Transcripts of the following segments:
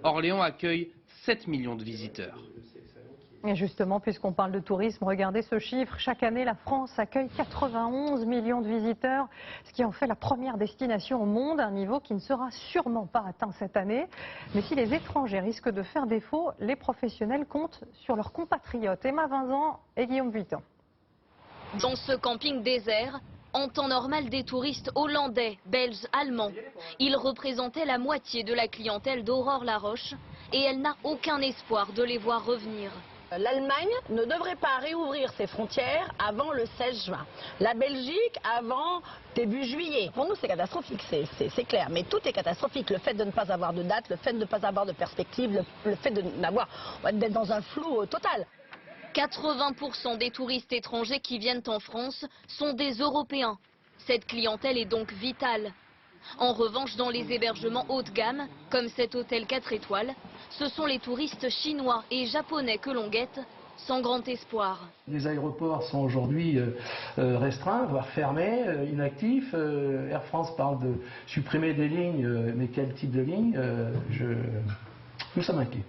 Orléans accueille 7 millions de visiteurs. Et justement, puisqu'on parle de tourisme, regardez ce chiffre. Chaque année, la France accueille 91 millions de visiteurs, ce qui en fait la première destination au monde, un niveau qui ne sera sûrement pas atteint cette année. Mais si les étrangers risquent de faire défaut, les professionnels comptent sur leurs compatriotes. Emma Vincent et Guillaume Vuitton. Dans ce camping désert, en temps normal, des touristes hollandais, belges, allemands. Ils représentaient la moitié de la clientèle d'Aurore Laroche et elle n'a aucun espoir de les voir revenir. L'Allemagne ne devrait pas réouvrir ses frontières avant le 16 juin. La Belgique avant début juillet. Pour nous, c'est catastrophique, c'est clair. Mais tout est catastrophique. Le fait de ne pas avoir de date, le fait de ne pas avoir de perspective, le fait d'être dans un flou total. 80% des touristes étrangers qui viennent en France sont des Européens. Cette clientèle est donc vitale. En revanche, dans les hébergements haut de gamme, comme cet hôtel 4 étoiles, ce sont les touristes chinois et japonais que l'on guette, sans grand espoir. Les aéroports sont aujourd'hui restreints, voire fermés, inactifs. Air France parle de supprimer des lignes, mais quel type de ligne Nous sommes inquiets.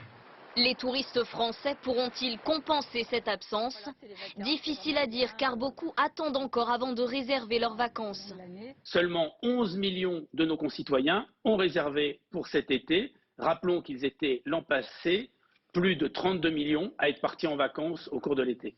Les touristes français pourront-ils compenser cette absence? Difficile à dire car beaucoup attendent encore avant de réserver leurs vacances. Seulement 11 millions de nos concitoyens ont réservé pour cet été. Rappelons qu'ils étaient l'an passé plus de 32 millions à être partis en vacances au cours de l'été.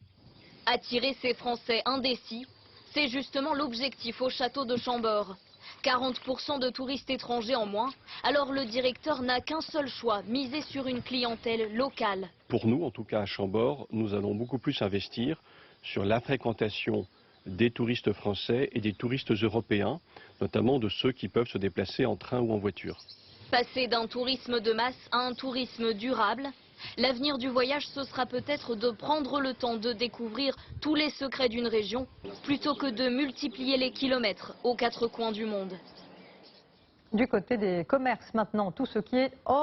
Attirer ces Français indécis, c'est justement l'objectif au château de Chambord. 40% de touristes étrangers en moins, alors le directeur n'a qu'un seul choix, miser sur une clientèle locale. Pour nous, en tout cas à Chambord, nous allons beaucoup plus investir sur la fréquentation des touristes français et des touristes européens, notamment de ceux qui peuvent se déplacer en train ou en voiture. Passer d'un tourisme de masse à un tourisme durable, l'avenir du voyage, ce sera peut-être de prendre le temps de découvrir tous les secrets d'une région, plutôt que de multiplier les kilomètres aux quatre coins du monde. Du côté des commerces maintenant, tout ce qui est hors